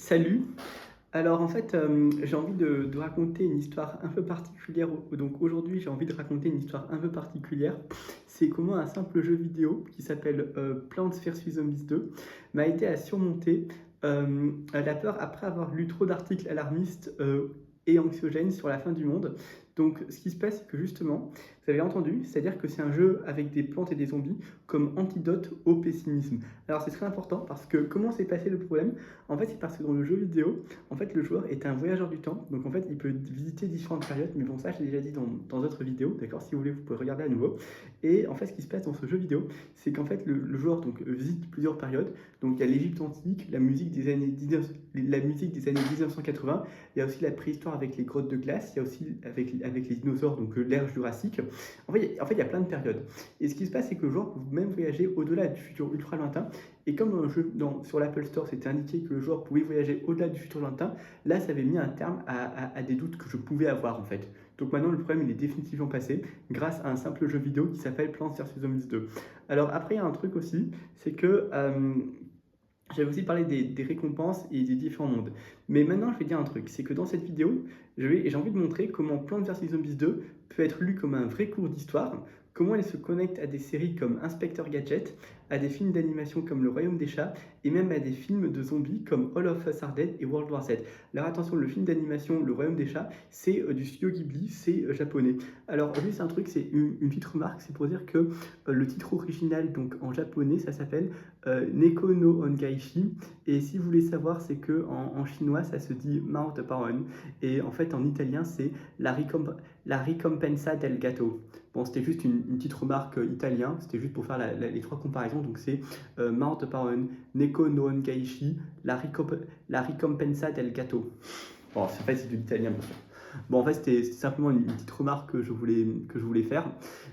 Salut. Alors en fait, j'ai envie de raconter une histoire un peu particulière. Donc aujourd'hui, j'ai envie de raconter une histoire un peu particulière. C'est comment un simple jeu vidéo qui s'appelle Plants vs Zombies 2 m'a aidé à surmonter la peur après avoir lu trop d'articles alarmistes et anxiogènes sur la fin du monde. Donc ce qui se passe, c'est que justement, vous avez entendu, c'est-à-dire que c'est un jeu avec des plantes et des zombies comme antidote au pessimisme. Alors c'est très important parce que comment s'est passé le problème? En fait, c'est parce que dans le jeu vidéo, en fait, le joueur est un voyageur du temps, donc en fait, il peut visiter différentes périodes, mais bon, ça, je l'ai déjà dit dans d'autres vidéos, d'accord? Si vous voulez, vous pouvez regarder à nouveau. Et en fait, ce qui se passe dans ce jeu vidéo, c'est qu'en fait, le joueur donc, visite plusieurs périodes. Donc, il y a l'Égypte antique, la musique des années 1980, il y a aussi la préhistoire avec les grottes de glace, il y a aussi avec les dinosaures, donc l'ère jurassique. En fait, il y a plein de périodes. Et ce qui se passe, c'est que le joueur peut même voyager au-delà du futur ultra lointain. Et comme dans le jeu, sur l'Apple Store, c'était indiqué que le joueur pouvait voyager au-delà du futur lointain, là, ça avait mis un terme à des doutes que je pouvais avoir en fait. Donc maintenant, le problème, il est définitivement passé grâce à un simple jeu vidéo qui s'appelle Plants vs Zombies 2. Alors après, il y a un truc aussi, c'est que j'avais aussi parlé des récompenses et des différents mondes. Mais maintenant, je vais dire un truc, c'est que dans cette vidéo, j'ai envie de montrer comment Plants vs Zombies 2 peut être lu comme un vrai cours d'histoire, comment elle se connecte à des séries comme Inspector Gadget, à des films d'animation comme Le Royaume des Chats, et même à des films de zombies comme All of Us Are Dead et World War Z. Alors attention, le film d'animation Le Royaume des Chats, c'est du studio Ghibli, c'est japonais. Alors juste un truc, c'est une petite remarque, c'est pour dire que le titre original, donc en japonais, ça s'appelle Neko no Ongaishi, et si vous voulez savoir, c'est que en chinois, ça se dit Mount Paron, et en fait en italien, c'est la ricompensa del gatto. Bon, c'était juste une petite remarque italien, c'était juste pour faire les trois comparaisons. Donc c'est Mount Paron, Neko no Ongaishi, la ricompensa del gatto. Bon, en fait, c'est de l'italien, bien sûr. Bon, en fait, c'était simplement une petite remarque que je voulais faire.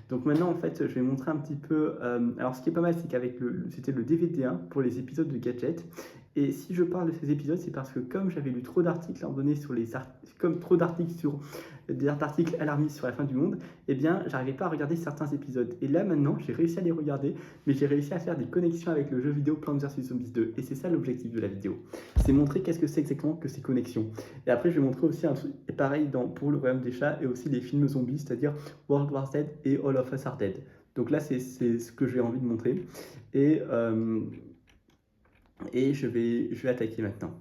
Donc maintenant, en fait, je vais montrer un petit peu. Alors, ce qui est pas mal, c'est qu'avec c'était le DVD1 pour les épisodes de Gadget. Et si je parle de ces épisodes, c'est parce que comme j'avais lu trop d'articles à un moment donné comme trop d'articles sur des articles alarmistes sur la fin du monde, eh bien, j'arrivais pas à regarder certains épisodes. Et là, maintenant, j'ai réussi à les regarder, mais j'ai réussi à faire des connexions avec le jeu vidéo Plants vs Zombies 2. Et c'est ça l'objectif de la vidéo. C'est montrer qu'est-ce que c'est exactement que ces connexions. Et après, je vais montrer aussi un truc pareil pour le Royaume des Chats et aussi les films zombies, c'est-à-dire World War Z et All of Us Are Dead. Donc là, c'est ce que j'ai envie de montrer. Et, euh, et je vais attaquer maintenant.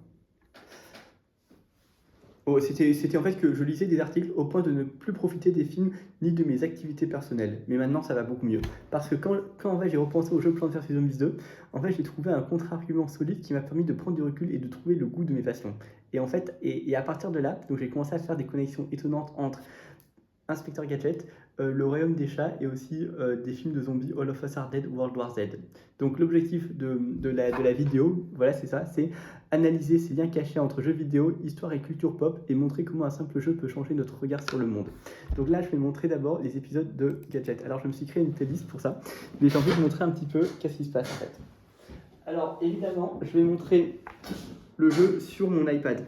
Oh, c'était en fait que je lisais des articles au point de ne plus profiter des films ni de mes activités personnelles. Mais maintenant, ça va beaucoup mieux. Parce que quand en fait, j'ai repensé au jeu Plants vs Zombies 2, en fait, j'ai trouvé un contre-argument solide qui m'a permis de prendre du recul et de trouver le goût de mes passions. Et en fait, et à partir de là, donc j'ai commencé à faire des connexions étonnantes entre Inspector Gadget, Le Royaume des Chats et aussi des films de zombies All of Us Are Dead, World War Z. Donc l'objectif de la vidéo, voilà, c'est ça, c'est analyser ces liens cachés entre jeux vidéo, histoire et culture pop et montrer comment un simple jeu peut changer notre regard sur le monde. Donc là, je vais montrer d'abord les épisodes de Gadget. Alors je me suis créé une playlist pour ça, mais j'ai envie de montrer un petit peu qu'est-ce qui se passe en fait. Alors évidemment, je vais montrer le jeu sur mon iPad.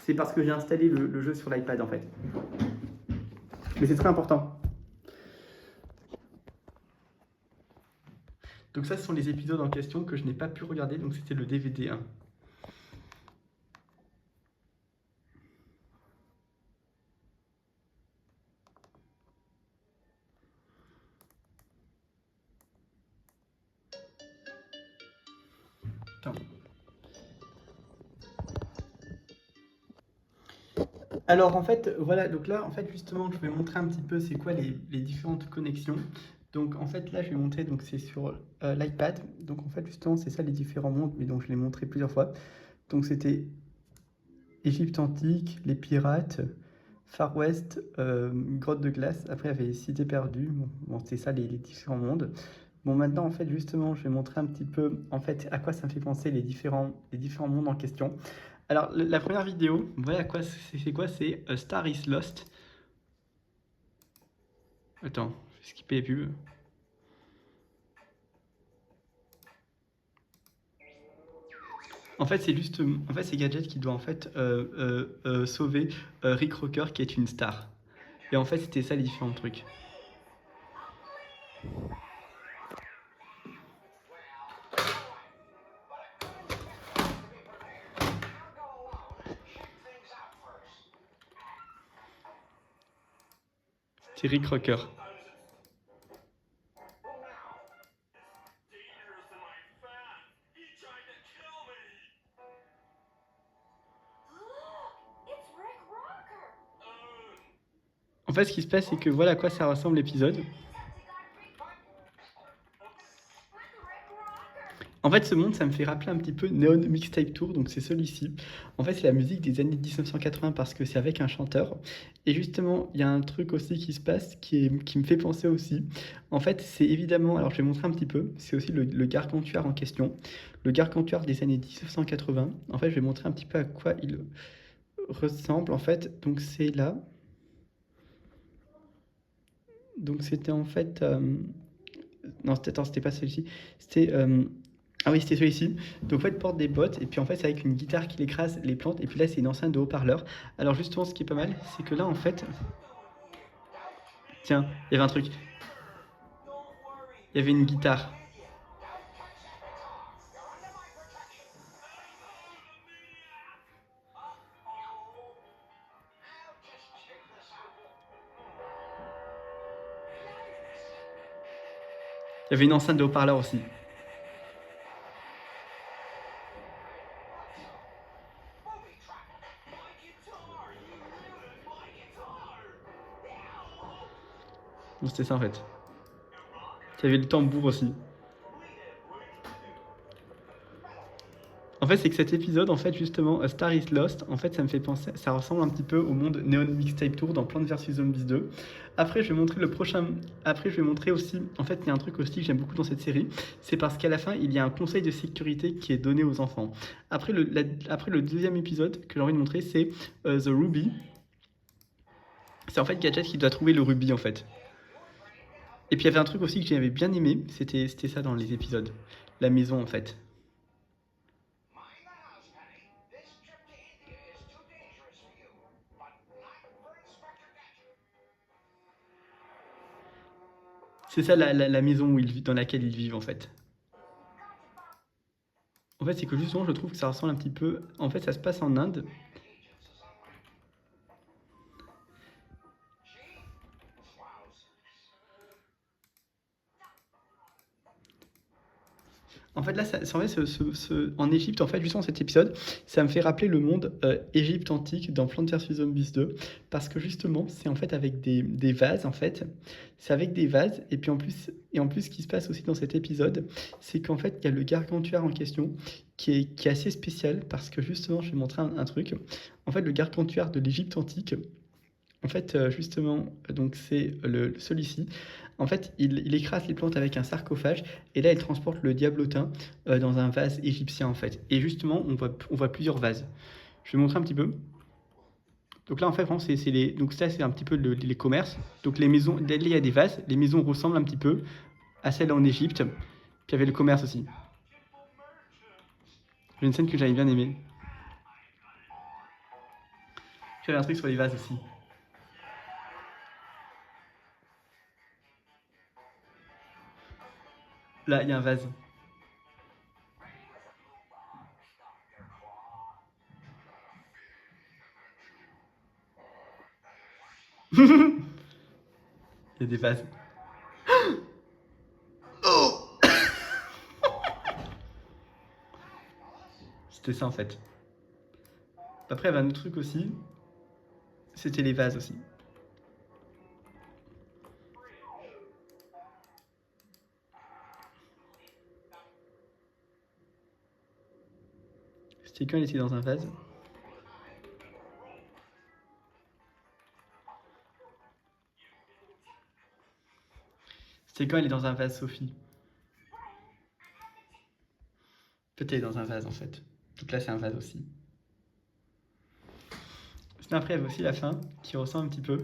C'est parce que j'ai installé le jeu sur l'iPad en fait. Mais c'est très important. Donc ça, ce sont les épisodes en question que je n'ai pas pu regarder, donc c'était le DVD 1. Attends. Alors en fait, voilà, donc là, en fait, justement, je vais montrer un petit peu c'est quoi les différentes connexions. Donc en fait, là, je vais montrer, donc c'est sur l'iPad. Donc en fait, justement, c'est ça les différents mondes, mais donc je l'ai montré plusieurs fois. Donc c'était Égypte antique, les pirates, Far West, grotte de glace. Après, il y avait les cités perdues. Bon, c'était ça les différents mondes. Bon, maintenant, en fait, justement, je vais montrer un petit peu, en fait, à quoi ça me fait penser les différents mondes en question. Alors, la première vidéo, vous voyez à quoi c'est quoi? C'est A Star is Lost. Attends, je vais skipper les pubs. En fait, c'est juste, en fait, c'est Gadget qui doit en fait sauver Rick Rocker qui est une star. Et en fait, c'était ça les différents trucs. Terry Crocker. En fait, ce qui se passe, c'est que voilà à quoi ça ressemble l'épisode. En fait, ce monde, ça me fait rappeler un petit peu Neon Mixtape Tour, donc c'est celui-ci. En fait, c'est la musique des années 1980 parce que c'est avec un chanteur. Et justement, il y a un truc aussi qui se passe qui me fait penser aussi. En fait, c'est évidemment, alors je vais montrer un petit peu, c'est aussi le Gargantua en question. Le Gargantua des années 1980. En fait, je vais montrer un petit peu à quoi il ressemble. En fait, donc c'est là. Donc c'était en fait... Non, c'était pas celui-ci. C'était... Ah oui, c'était celui-ci. Donc en fait, il porte des bottes, et puis en fait, c'est avec une guitare qu'il écrase les plantes, et puis là, c'est une enceinte de haut-parleur. Alors justement, ce qui est pas mal, c'est que là, en fait... Tiens, il y avait un truc. Il y avait une guitare. Il y avait une enceinte de haut-parleur aussi. Donc c'était ça, en fait. Il y avait le tambour aussi. En fait, c'est que cet épisode, en fait, justement, A Star is Lost, en fait, ça me fait penser, ça ressemble un petit peu au monde Neon Mixtape Tour dans Plants vs Zombies 2. Après, je vais montrer le prochain. Après, je vais montrer aussi. En fait, il y a un truc aussi que j'aime beaucoup dans cette série, c'est parce qu'à la fin, il y a un conseil de sécurité qui est donné aux enfants. Après, après le deuxième épisode que j'ai envie de montrer, c'est The Ruby. C'est en fait Gadget qui doit trouver le rubis, en fait. Et puis, il y avait un truc aussi que j'avais bien aimé, c'était ça dans les épisodes. La maison, en fait. C'est ça la maison où dans laquelle ils vivent, en fait. En fait, c'est que justement, je trouve que ça ressemble un petit peu. En fait, ça se passe en Inde. En fait, là, en fait, en Égypte, en fait, justement, cet épisode, ça me fait rappeler le monde Égypte antique dans Plants vs Zombies 2, parce que justement, c'est en fait avec des vases, en fait. C'est avec des vases, et en plus, ce qui se passe aussi dans cet épisode, c'est qu'en fait, il y a le gargantua en question, qui est assez spécial, parce que justement, je vais montrer un truc. En fait, le gargantua de l'Égypte antique, en fait, justement, donc c'est celui-ci. En fait, il écrase les plantes avec un sarcophage, et là, il transporte le diablotin dans un vase égyptien, en fait. Et justement, on voit plusieurs vases. Je vais montrer un petit peu. Donc là, en fait, vraiment, donc ça, c'est un petit peu les commerces. Donc les maisons, là, il y a des vases. Les maisons ressemblent un petit peu à celles en Égypte. Puis il y avait le commerce aussi. J'ai une scène que j'avais bien aimée. J'avais un truc sur les vases aussi. Là, il y a un vase. Il y a des vases. Oh, c'était ça, en fait. Après, il y avait un autre truc aussi. C'était les vases aussi. C'était quand elle était dans un vase. C'était quand elle est dans un vase, Sophie. Peut-être elle est dans un vase, en fait. Donc là, c'est un vase aussi. Sinon, après, il y avait aussi la fin, qui ressemble un petit peu.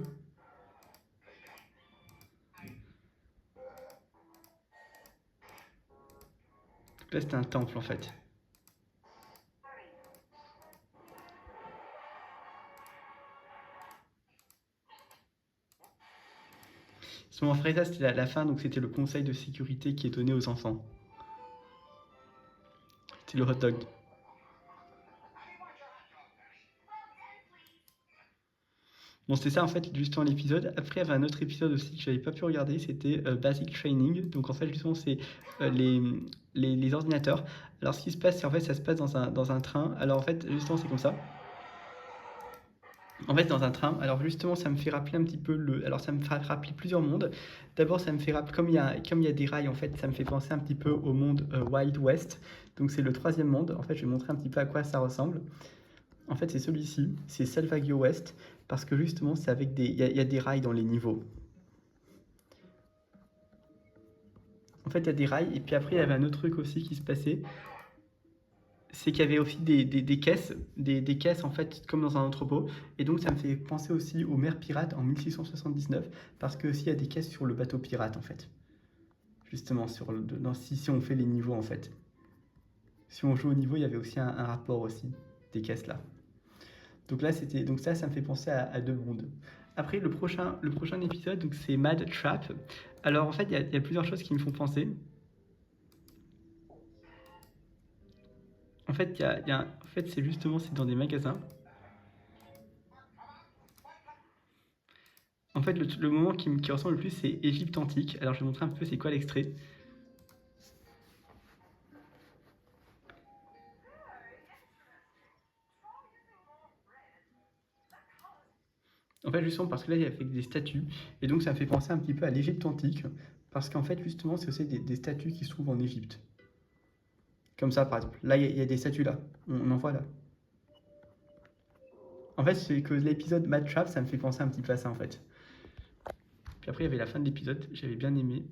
Donc là, c'était un temple, en fait. Ce moment ça, c'était la fin, donc c'était le conseil de sécurité qui est donné aux enfants. C'était le hot dog. Bon, c'était ça en fait justement l'épisode. Après, il y avait un autre épisode aussi que j'avais pas pu regarder, c'était Basic Training. Donc en fait, justement, c'est les ordinateurs. Alors ce qui se passe, c'est en fait, ça se passe dans un train. Alors en fait, justement, c'est comme ça. En fait, dans un train, alors justement, ça me fait rappeler un petit peu le. Alors, ça me fait rappeler plusieurs mondes. D'abord, ça me fait rappeler, comme il y a des rails, en fait, ça me fait penser un petit peu au monde Wild West. Donc, c'est le troisième monde. En fait, je vais montrer un petit peu à quoi ça ressemble. En fait, c'est celui-ci, c'est Salvagio West, parce que justement, c'est avec des. Il y a des rails dans les niveaux. En fait, il y a des rails, et puis après, il y avait un autre truc aussi qui se passait. C'est qu'il y avait aussi des caisses, des caisses en fait comme dans un entrepôt. Et donc ça me fait penser aussi aux mers pirates en 1679, parce que aussi il y a des caisses sur le bateau pirate en fait. Justement, si on fait les niveaux en fait. Si on joue au niveau, il y avait aussi un rapport aussi, des caisses là. Donc ça me fait penser à deux mondes. Après le prochain épisode, donc c'est Mad Trap. Alors en fait, il y a plusieurs choses qui me font penser. En fait, en fait, c'est dans des magasins. En fait, le moment qui ressemble le plus, c'est Égypte antique. Alors, je vais montrer un peu c'est quoi l'extrait. En fait, justement, parce que là, il y a fait des statues. Et donc, ça me fait penser un petit peu à l'Égypte antique. Parce qu'en fait, justement, c'est aussi des statues qui se trouvent en Égypte. Comme ça, par exemple. Là, il y a des statues là. On en voit là. En fait, c'est que l'épisode Mad Trap, ça me fait penser un petit peu à ça, en fait. Puis après, il y avait la fin de l'épisode. J'avais bien aimé.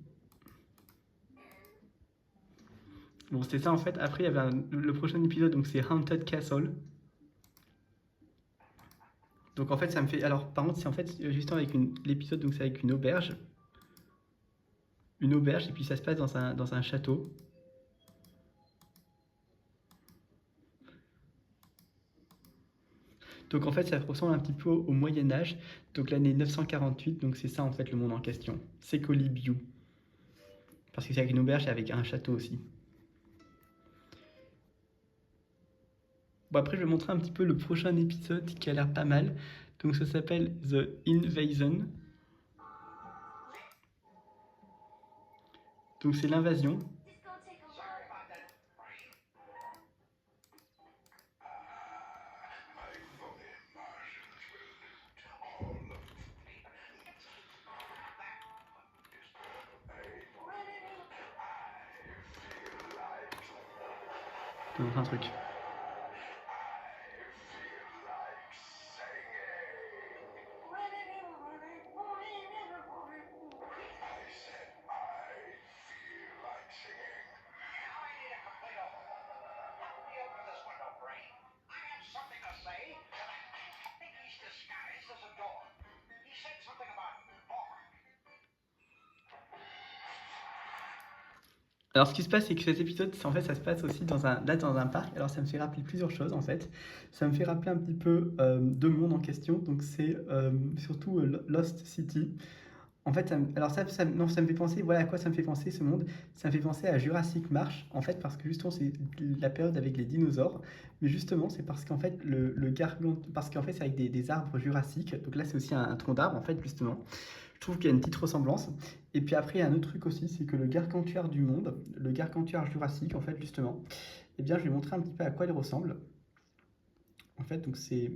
Bon, c'était ça, en fait. Après, il y avait le prochain épisode, donc c'est Haunted Castle. Donc en fait, ça me fait. Alors par contre, c'est en fait justement avec l'épisode, donc c'est avec une auberge. Une auberge, et puis ça se passe dans un château. Donc en fait, ça ressemble un petit peu au Moyen-Âge. Donc l'année 948, donc c'est ça en fait le monde en question. C'est Colibiu. Parce que c'est avec une auberge et avec un château aussi. Bon, après, je vais montrer un petit peu le prochain épisode qui a l'air pas mal. Donc ça s'appelle The Invasion. Donc c'est l'invasion. Je vais montrer un truc. Alors, ce qui se passe, c'est que cet épisode, en fait, ça se passe aussi dans un parc. Alors, ça me fait rappeler plusieurs choses, en fait. Ça me fait rappeler un petit peu deux mondes en question. Donc, c'est surtout Lost City. En fait, alors non, ça me fait penser, voilà à quoi ça me fait penser ce monde. Ça me fait penser à Jurassic Marsh, en fait, parce que justement, c'est la période avec les dinosaures. Mais justement, c'est parce qu'en fait, parce qu'en fait, c'est avec des arbres jurassiques. Donc là, c'est aussi un tronc d'arbre, en fait, justement. Je trouve qu'il y a une petite ressemblance. Et puis après, il y a un autre truc aussi, c'est que le gargantuar du monde, le gargantuar jurassique, en fait, justement, eh bien, je vais montrer un petit peu à quoi il ressemble. En fait, donc c'est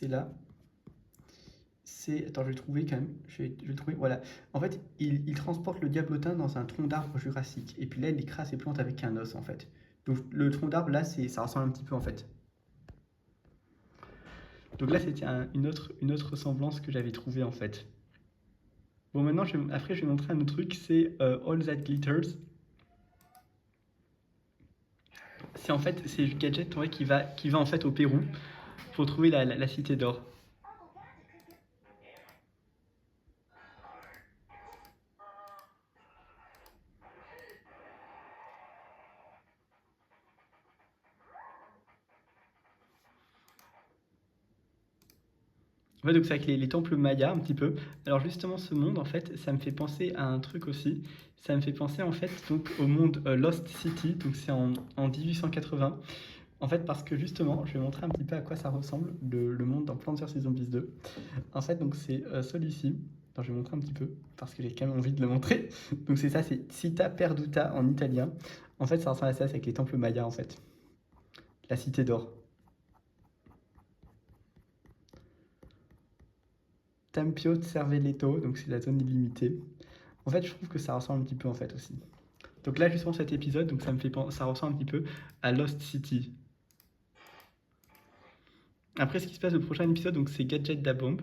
là. Attends, je vais le trouver quand même. Je vais le trouver. Voilà. En fait, il transporte le diablotin dans un tronc d'arbre jurassique. Et puis là, il écrase ses plantes avec un os, en fait. Donc le tronc d'arbre, là, ça ressemble un petit peu, en fait. Donc là, c'était une autre ressemblance que j'avais trouvée, en fait. Bon, maintenant, après, je vais montrer un autre truc. C'est All That Glitters. C'est en fait, c'est Gadget ouais, qui va en fait au Pérou pour trouver la cité d'or. Ouais, donc c'est avec les temples mayas un petit peu. Alors justement, ce monde, en fait, ça me fait penser à un truc aussi. Ça me fait penser en fait donc au monde Lost City. Donc c'est en 1880 En fait, parce que justement, je vais montrer un petit peu à quoi ça ressemble le monde dans Plants vs Zombies 2. En fait, donc c'est celui-ci. Attends, je vais montrer un petit peu parce que j'ai quand même envie de le montrer. Donc c'est ça, c'est Città Perduta en italien. En fait, ça ressemble à ça, c'est avec les temples mayas en fait. La cité d'or. Tempio Cervelletto, donc c'est la zone illimitée. En fait, je trouve que ça ressemble un petit peu en fait aussi. Donc là, justement, cet épisode, donc ça ressemble un petit peu à Lost City. Après, ce qui se passe au prochain épisode, donc c'est Gadget da Bomb.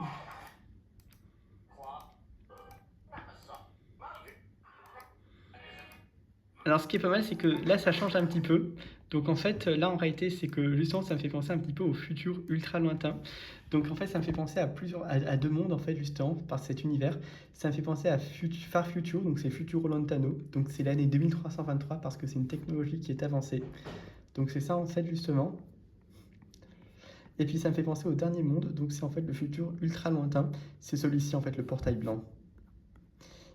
Alors, ce qui est pas mal, c'est que là, ça change un petit peu. Donc, en fait, là, en réalité, c'est que justement, ça me fait penser un petit peu au futur ultra lointain. Donc, en fait, ça me fait penser à deux mondes, en fait, justement, par cet univers. Ça me fait penser à Far Future, donc c'est Futuro Lontano. Donc, c'est l'année 2323 parce que c'est une technologie qui est avancée. Donc, c'est ça, en fait, justement. Et puis, ça me fait penser au dernier monde. Donc, c'est en fait le futur ultra lointain. C'est celui-ci, en fait, le portail blanc.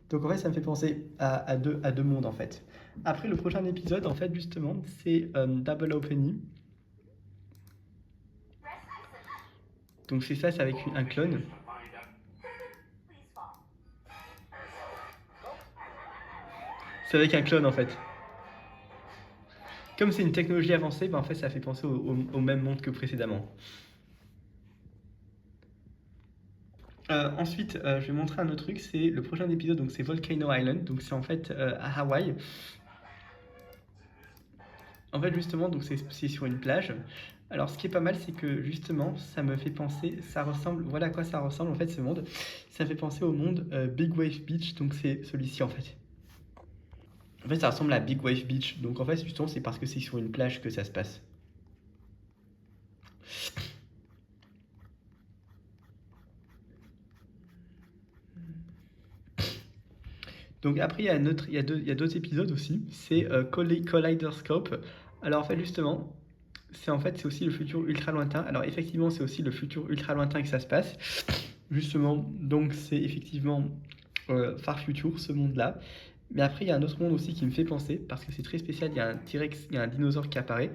Donc en fait, ça me fait penser à deux mondes en fait. Après, le prochain épisode, en fait, justement, c'est Double Opening. Donc c'est ça, c'est avec un clone. C'est avec un clone en fait. Comme c'est une technologie avancée, ben, en fait, ça fait penser au même monde que précédemment. Ensuite, je vais montrer un autre truc, c'est le prochain épisode, donc c'est Volcano Island, donc c'est en fait à Hawaï. En fait, justement, donc c'est sur une plage. Alors, ce qui est pas mal, c'est que justement, ça me fait penser, ça ressemble, voilà à quoi ça ressemble en fait ce monde. Ça me fait penser au monde Big Wave Beach, donc c'est celui-ci en fait. En fait, ça ressemble à Big Wave Beach, donc en fait, justement, c'est parce que c'est sur une plage que ça se passe. Donc après, il y a d'autres épisodes aussi. C'est Kaleidoscope. Alors en fait, justement, c'est aussi le futur ultra lointain. Alors effectivement, c'est aussi le futur ultra lointain que ça se passe. Justement, donc c'est effectivement Far Future, ce monde-là. Mais après, il y a un autre monde aussi qui me fait penser, parce que c'est très spécial. Il y a un T-Rex, il y a un dinosaure qui apparaît.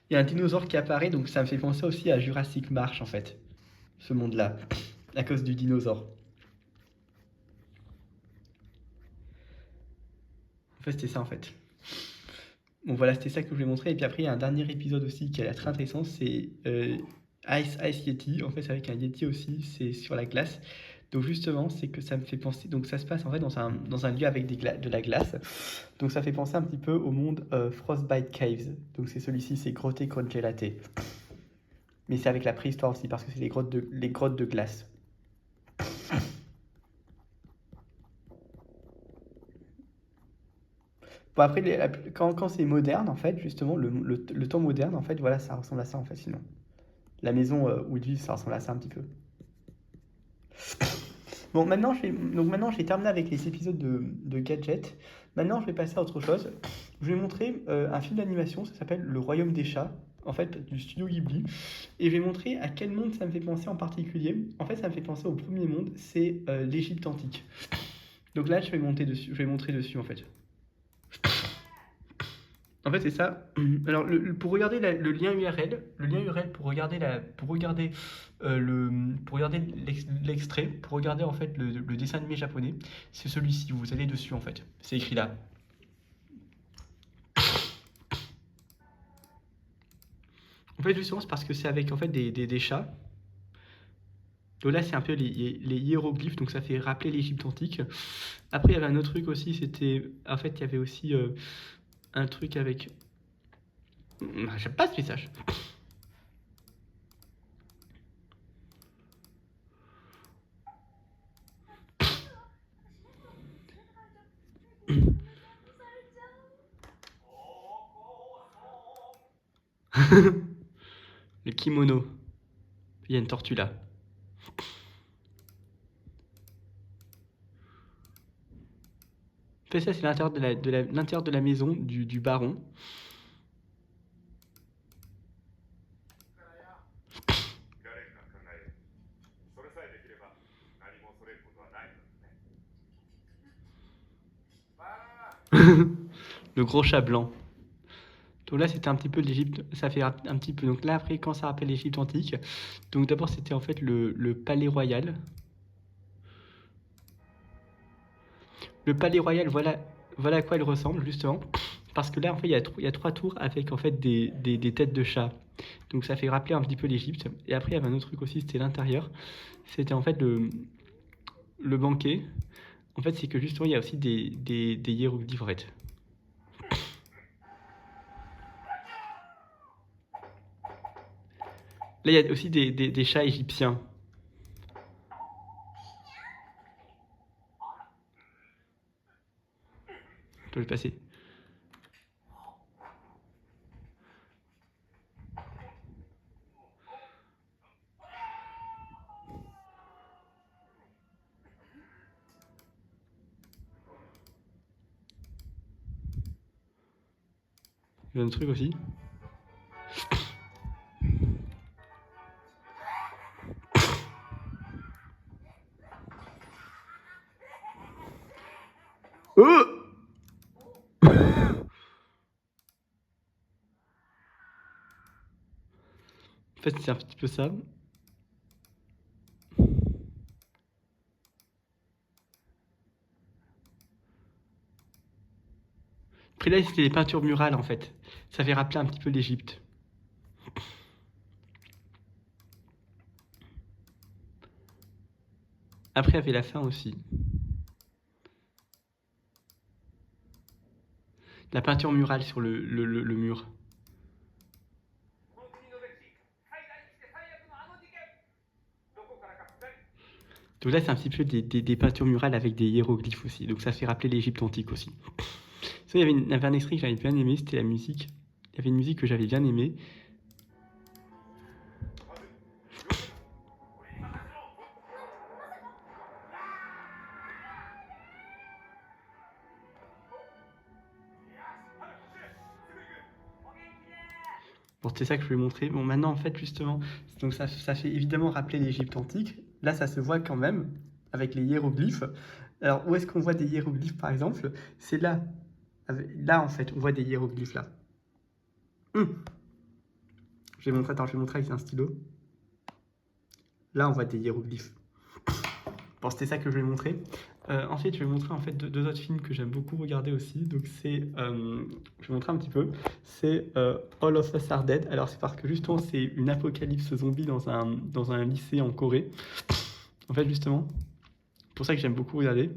Il y a un dinosaure qui apparaît, donc ça me fait penser aussi à Jurassic Marsh en fait, ce monde-là, à cause du dinosaure. En fait, c'était ça en fait. Bon voilà, c'était ça que je voulais montrer. Et puis après, il y a un dernier épisode aussi qui a l'air très intéressant, c'est Ice Yeti. En fait, c'est avec un Yeti aussi, c'est sur la glace. Donc justement, c'est que ça me fait penser. Donc ça se passe en fait dans un lieu avec de la glace. Donc ça fait penser un petit peu au monde Frostbite Caves. Donc c'est celui-ci, c'est Grotte Congelate. Mais c'est avec la préhistoire aussi, parce que c'est les grottes de glace. Bon, après, quand c'est moderne, en fait, justement, le temps moderne, en fait, voilà, ça ressemble à ça, en fait, sinon. La maison où ils vivent, ça ressemble à ça un petit peu. Bon, maintenant, j'ai terminé avec les épisodes de Gadget. Maintenant, je vais passer à autre chose. Je vais montrer un film d'animation, ça s'appelle Le Royaume des Chats, en fait, du studio Ghibli. Et je vais montrer à quel monde ça me fait penser en particulier. En fait, ça me fait penser au premier monde, c'est l'Égypte antique. Donc là, je vais montrer dessus, en fait. En fait, c'est ça. Alors, pour regarder le lien URL, pour regarder l'extrait, pour regarder en fait le dessin animé japonais, c'est celui-ci. Vous allez dessus en fait. C'est écrit là. En fait, justement, c'est parce que c'est avec en fait des chats. Donc là, c'est un peu les hiéroglyphes, donc ça fait rappeler l'Égypte antique. Après, il y avait un autre truc aussi, en fait, il y avait aussi un truc avec. J'aime pas ce message. Le kimono. Il y a une tortue là. En fait, ça, c'est l'intérieur l'intérieur de la maison du baron. Le gros chat blanc. Donc là, c'était un petit peu l'Égypte, ça fait un petit peu. Donc là, après, quand ça rappelle l'Égypte antique, donc d'abord, c'était en fait le palais royal. Le palais royal, voilà à quoi il ressemble, justement. Parce que là, en fait, il y a trois tours avec en fait des têtes de chat. Donc ça fait rappeler un petit peu l'Égypte. Et après, il y avait un autre truc aussi, c'était l'intérieur. C'était en fait le banquet. En fait, c'est que justement, il y a aussi des hiéroglyphes en fait. Là, il y a aussi des chats égyptiens. Je vais le passer. Il y a un truc aussi. Oh En fait, c'est un petit peu ça. Après là, c'était les peintures murales en fait. Ça fait rappeler un petit peu l'Égypte. Après, il y avait la fin aussi. La peinture murale sur le mur. Donc là, c'est un petit peu des peintures murales avec des hiéroglyphes aussi. Donc ça fait rappeler l'Égypte antique aussi. Ça, il y avait un extrait que j'avais bien aimé, c'était la musique. Il y avait une musique que j'avais bien aimée. Bon, c'est ça que je voulais montrer. Bon, maintenant, en fait, justement, donc ça fait évidemment rappeler l'Égypte antique. Là, ça se voit quand même avec les hiéroglyphes. Alors, où est-ce qu'on voit des hiéroglyphes, par exemple? C'est là. Là, en fait, on voit des hiéroglyphes, là. Je vais montrer, attends, je vais montrer avec un stylo. Là, on voit des hiéroglyphes. Bon, c'était ça que je vais montrer. Ensuite, je vais montrer en fait deux autres films que j'aime beaucoup regarder aussi. Donc, je vais montrer un petit peu. C'est All of Us Are Dead. Alors, c'est parce que justement, c'est une apocalypse zombie dans un lycée en Corée. En fait, justement, c'est pour ça que j'aime beaucoup regarder.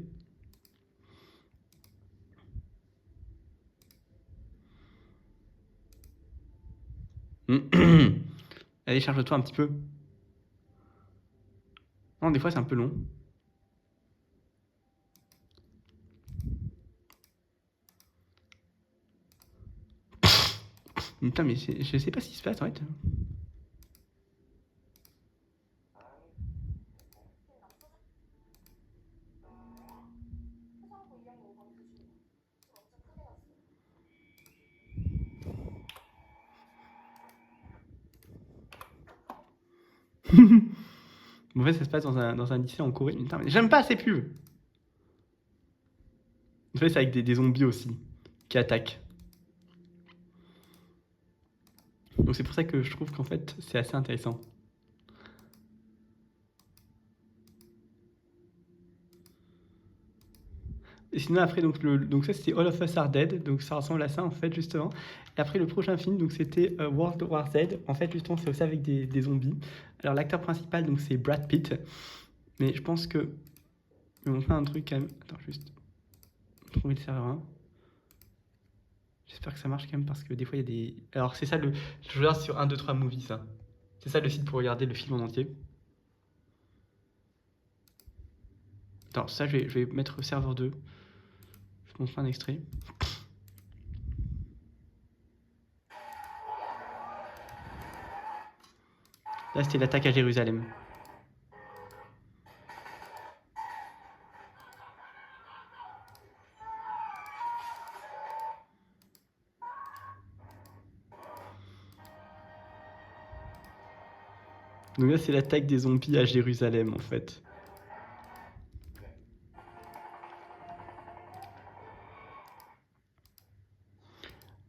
Allez, charge-toi un petit peu. Non, des fois, c'est un peu long. Putain, mais je sais pas ce qui se passe en fait. En fait, ça se passe dans un lycée en Corée. Putain, mais j'aime pas ces pubs. En fait, c'est avec des zombies aussi qui attaquent. Donc, c'est pour ça que je trouve qu'en fait, c'est assez intéressant. Et sinon, après, donc ça, c'était All of Us Are Dead. Donc, ça ressemble à ça, en fait, justement. Et après, le prochain film, donc, c'était World War Z. En fait, justement, c'est aussi avec des zombies. Alors, l'acteur principal, donc, c'est Brad Pitt. Mais je pense que. Je vais montrer un truc quand même. Attends, juste. Trouver le serveur 1. J'espère que ça marche quand même parce que des fois, il y a des. Alors, c'est ça le. Je regarde sur 1, 2, 3 Movies, ça. C'est ça le site pour regarder le film en entier. Attends, ça, je vais mettre serveur 2. Je te montre un extrait. Là, c'était l'attaque à Jérusalem. Donc là, c'est l'attaque des zombies à Jérusalem, en fait.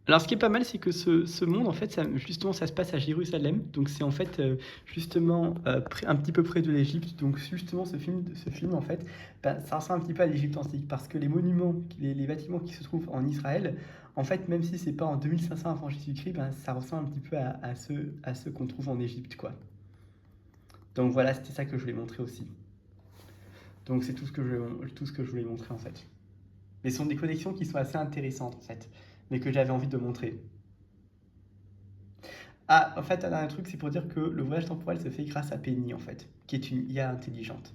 Alors ce qui est pas mal, c'est que ce monde, en fait, ça justement, ça se passe à Jérusalem. Donc c'est en fait, justement, près un petit peu près de l'Égypte. Donc justement, en fait, bah, ça ressemble un petit peu à l'Égypte antique parce que les monuments, les bâtiments qui se trouvent en Israël, en fait, même si c'est pas en 2500 avant Jésus-Christ, ben, ça ressemble un petit peu à ceux qu'on trouve en Égypte, quoi. Donc voilà, c'était ça que je voulais montrer aussi. Donc c'est tout ce que je voulais montrer, en fait. Mais ce sont des connexions qui sont assez intéressantes, en fait, mais que j'avais envie de montrer. Ah, en fait, un dernier truc, c'est pour dire que le voyage temporel se fait grâce à Penny, en fait, qui est une IA intelligente.